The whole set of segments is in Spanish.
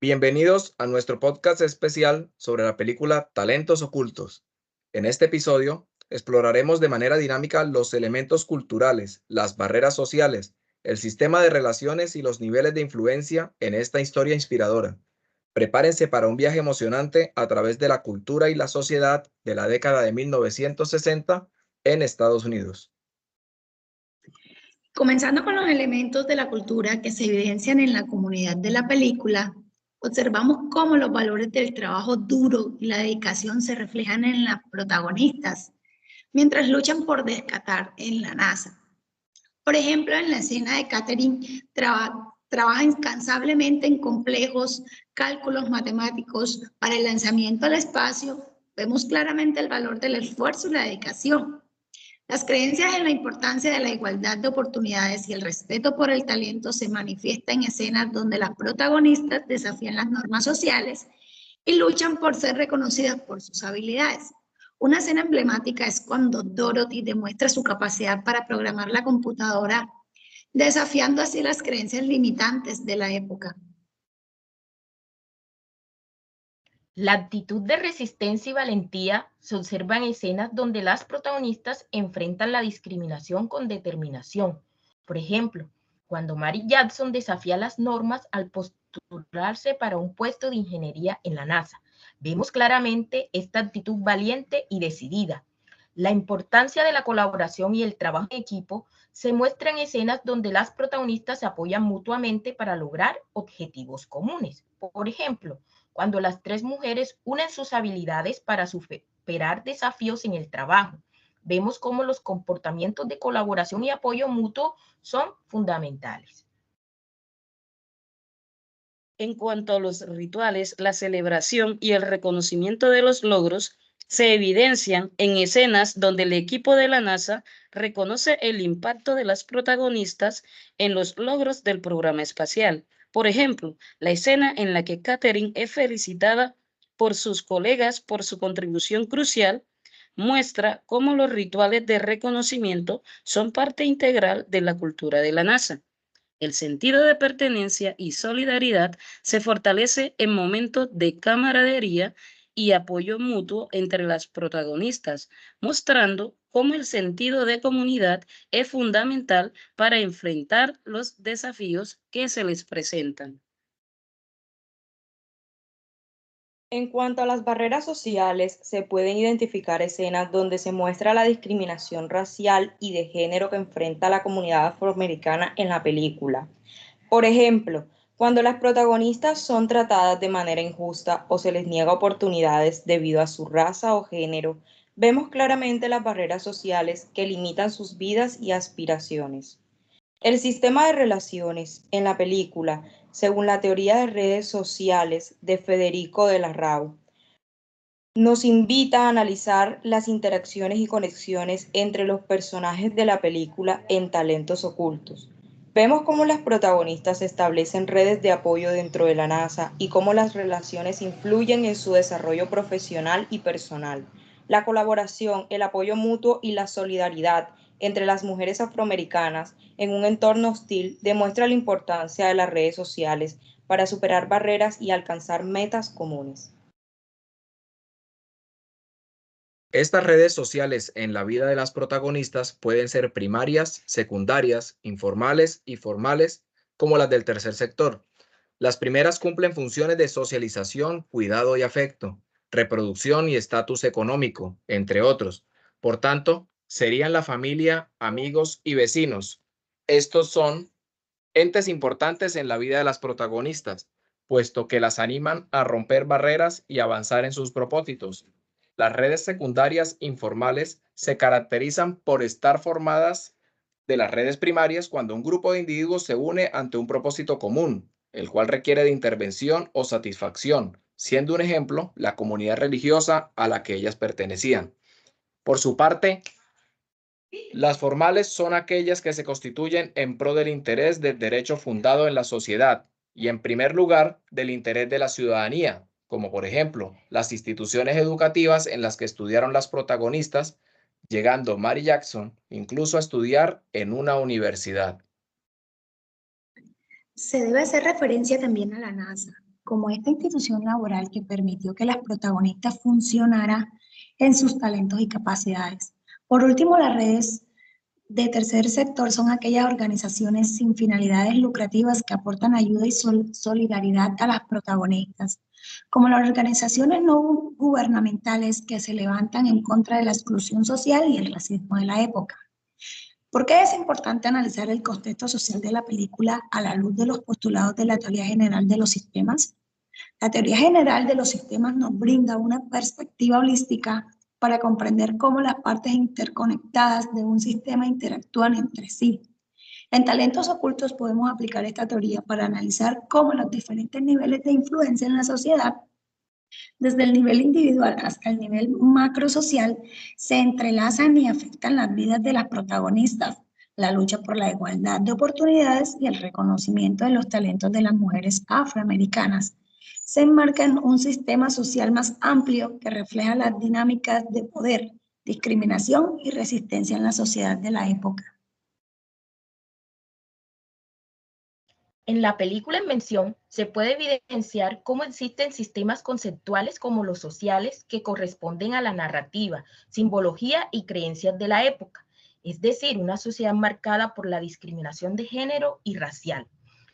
Bienvenidos a nuestro podcast especial sobre la película Talentos Ocultos. En este episodio exploraremos de manera dinámica los elementos culturales, las barreras sociales, el sistema de relaciones y los niveles de influencia en esta historia inspiradora. Prepárense para un viaje emocionante a través de la cultura y la sociedad de la década de 1960 en Estados Unidos. Comenzando con los elementos de la cultura que se evidencian en la comunidad de la película, observamos cómo los valores del trabajo duro y la dedicación se reflejan en las protagonistas, mientras luchan por rescatar en la NASA. Por ejemplo, en la escena de Catherine, trabaja incansablemente en complejos cálculos matemáticos para el lanzamiento al espacio. Vemos claramente el valor del esfuerzo y la dedicación. Las creencias en la importancia de la igualdad de oportunidades y el respeto por el talento se manifiesta en escenas donde las protagonistas desafían las normas sociales y luchan por ser reconocidas por sus habilidades. Una escena emblemática es cuando Dorothy demuestra su capacidad para programar la computadora, desafiando así las creencias limitantes de la época. La actitud de resistencia y valentía se observa en escenas donde las protagonistas enfrentan la discriminación con determinación. Por ejemplo, cuando Mary Jackson desafía las normas al postularse para un puesto de ingeniería en la NASA. Vemos claramente esta actitud valiente y decidida. La importancia de la colaboración y el trabajo en equipo se muestra en escenas donde las protagonistas se apoyan mutuamente para lograr objetivos comunes. Por ejemplo, cuando las tres mujeres unen sus habilidades para superar desafíos en el trabajo. Vemos cómo los comportamientos de colaboración y apoyo mutuo son fundamentales. En cuanto a los rituales, la celebración y el reconocimiento de los logros se evidencian en escenas donde el equipo de la NASA reconoce el impacto de las protagonistas en los logros del programa espacial. Por ejemplo, la escena en la que Catherine es felicitada por sus colegas por su contribución crucial muestra cómo los rituales de reconocimiento son parte integral de la cultura de la NASA. El sentido de pertenencia y solidaridad se fortalece en momentos de camaradería y apoyo mutuo entre las protagonistas, mostrando cómo el sentido de comunidad es fundamental para enfrentar los desafíos que se les presentan. En cuanto a las barreras sociales, se pueden identificar escenas donde se muestra la discriminación racial y de género que enfrenta la comunidad afroamericana en la película. Por ejemplo, cuando las protagonistas son tratadas de manera injusta o se les niega oportunidades debido a su raza o género, vemos claramente las barreras sociales que limitan sus vidas y aspiraciones. El sistema de relaciones en la película, según la teoría de redes sociales de Federico de la Rau, nos invita a analizar las interacciones y conexiones entre los personajes de la película en Talentos Ocultos. Vemos cómo las protagonistas establecen redes de apoyo dentro de la NASA y cómo las relaciones influyen en su desarrollo profesional y personal. La colaboración, el apoyo mutuo y la solidaridad entre las mujeres afroamericanas en un entorno hostil demuestra la importancia de las redes sociales para superar barreras y alcanzar metas comunes. Estas redes sociales en la vida de las protagonistas pueden ser primarias, secundarias, informales y formales, como las del tercer sector. Las primeras cumplen funciones de socialización, cuidado y afecto, reproducción y estatus económico, entre otros. Por tanto, serían la familia, amigos y vecinos. Estos son entes importantes en la vida de las protagonistas, puesto que las animan a romper barreras y avanzar en sus propósitos. Las redes secundarias informales se caracterizan por estar formadas de las redes primarias cuando un grupo de individuos se une ante un propósito común, el cual requiere de intervención o satisfacción, siendo un ejemplo la comunidad religiosa a la que ellas pertenecían. Por su parte, las formales son aquellas que se constituyen en pro del interés del derecho fundado en la sociedad y, en primer lugar, del interés de la ciudadanía, como por ejemplo las instituciones educativas en las que estudiaron las protagonistas, llegando Mary Jackson incluso a estudiar en una universidad. Se debe hacer referencia también a la NASA, como esta institución laboral que permitió que las protagonistas funcionaran en sus talentos y capacidades. Por último, las redes de tercer sector son aquellas organizaciones sin finalidades lucrativas que aportan ayuda y solidaridad a las protagonistas, como las organizaciones no gubernamentales que se levantan en contra de la exclusión social y el racismo de la época. ¿Por qué es importante analizar el contexto social de la película a la luz de los postulados de la teoría general de los sistemas? La teoría general de los sistemas nos brinda una perspectiva holística para comprender cómo las partes interconectadas de un sistema interactúan entre sí. En Talentos Ocultos podemos aplicar esta teoría para analizar cómo los diferentes niveles de influencia en la sociedad, desde el nivel individual hasta el nivel macrosocial, se entrelazan y afectan las vidas de las protagonistas, la lucha por la igualdad de oportunidades y el reconocimiento de los talentos de las mujeres afroamericanas. Se enmarca en un sistema social más amplio que refleja las dinámicas de poder, discriminación y resistencia en la sociedad de la época. En la película en mención se puede evidenciar cómo existen sistemas conceptuales como los sociales que corresponden a la narrativa, simbología y creencias de la época, es decir, una sociedad marcada por la discriminación de género y racial.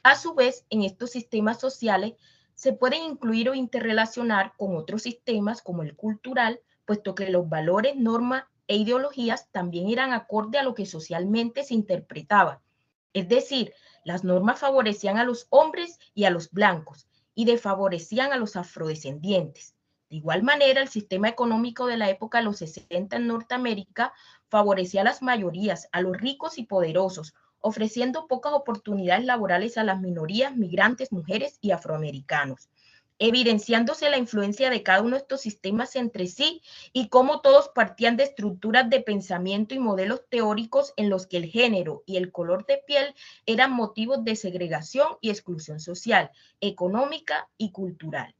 A su vez, en estos sistemas sociales se pueden incluir o interrelacionar con otros sistemas como el cultural, puesto que los valores, normas e ideologías también eran acorde a lo que socialmente se interpretaba. Es decir, las normas favorecían a los hombres y a los blancos y desfavorecían a los afrodescendientes. De igual manera, el sistema económico de la época de los 60 en Norteamérica favorecía a las mayorías, a los ricos y poderosos, ofreciendo pocas oportunidades laborales a las minorías, migrantes, mujeres y afroamericanos, evidenciándose la influencia de cada uno de estos sistemas entre sí y cómo todos partían de estructuras de pensamiento y modelos teóricos en los que el género y el color de piel eran motivos de segregación y exclusión social, económica y cultural.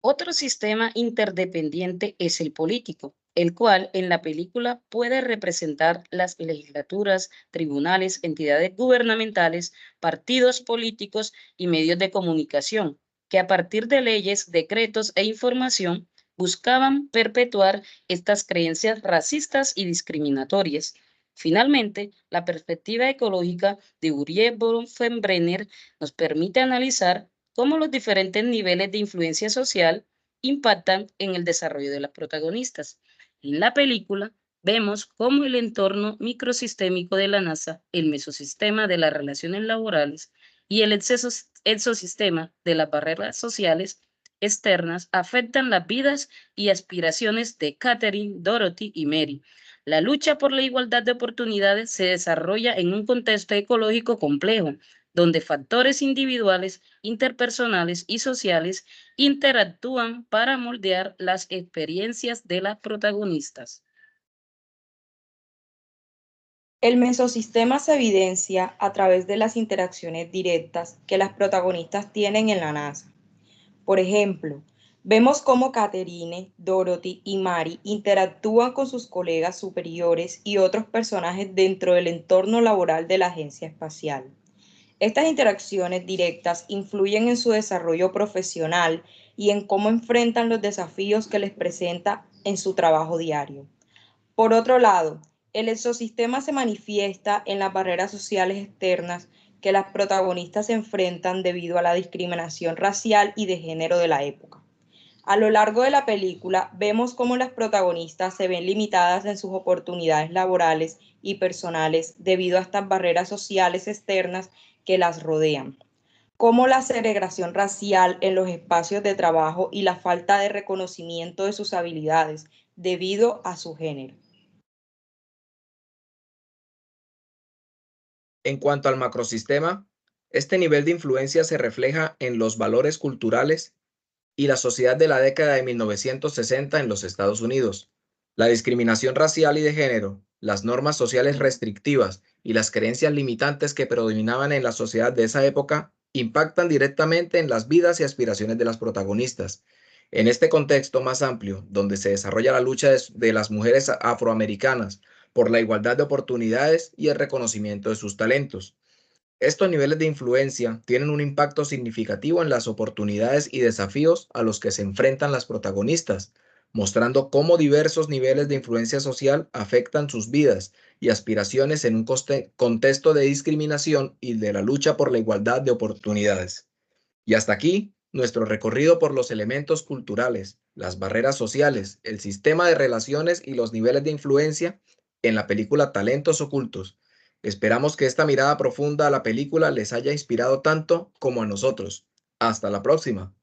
Otro sistema interdependiente es el político, el cual en la película puede representar las legislaturas, tribunales, entidades gubernamentales, partidos políticos y medios de comunicación, que a partir de leyes, decretos e información buscaban perpetuar estas creencias racistas y discriminatorias. Finalmente, la perspectiva ecológica de Uriel Bronfenbrenner nos permite analizar cómo los diferentes niveles de influencia social impactan en el desarrollo de las protagonistas. En la película vemos cómo el entorno microsistémico de la NASA, el mesosistema de las relaciones laborales y el exosistema de las barreras sociales externas afectan las vidas y aspiraciones de Catherine, Dorothy y Mary. La lucha por la igualdad de oportunidades se desarrolla en un contexto ecológico complejo, donde factores individuales, interpersonales y sociales interactúan para moldear las experiencias de las protagonistas. El mesosistema se evidencia a través de las interacciones directas que las protagonistas tienen en la NASA. Por ejemplo, vemos cómo Catherine, Dorothy y Mary interactúan con sus colegas superiores y otros personajes dentro del entorno laboral de la agencia espacial. Estas interacciones directas influyen en su desarrollo profesional y en cómo enfrentan los desafíos que les presenta en su trabajo diario. Por otro lado, el exosistema se manifiesta en las barreras sociales externas que las protagonistas enfrentan debido a la discriminación racial y de género de la época. A lo largo de la película vemos cómo las protagonistas se ven limitadas en sus oportunidades laborales y personales debido a estas barreras sociales externas que las rodean, como la segregación racial en los espacios de trabajo y la falta de reconocimiento de sus habilidades debido a su género. En cuanto al macrosistema, este nivel de influencia se refleja en los valores culturales y la sociedad de la década de 1960 en los Estados Unidos. La discriminación racial y de género, las normas sociales restrictivas y las creencias limitantes que predominaban en la sociedad de esa época impactan directamente en las vidas y aspiraciones de las protagonistas. En este contexto más amplio, donde se desarrolla la lucha de las mujeres afroamericanas por la igualdad de oportunidades y el reconocimiento de sus talentos. Estos niveles de influencia tienen un impacto significativo en las oportunidades y desafíos a los que se enfrentan las protagonistas, mostrando cómo diversos niveles de influencia social afectan sus vidas y aspiraciones en un contexto de discriminación y de la lucha por la igualdad de oportunidades. Y hasta aquí nuestro recorrido por los elementos culturales, las barreras sociales, el sistema de relaciones y los niveles de influencia en la película Talentos Ocultos. Esperamos que esta mirada profunda a la película les haya inspirado tanto como a nosotros. Hasta la próxima.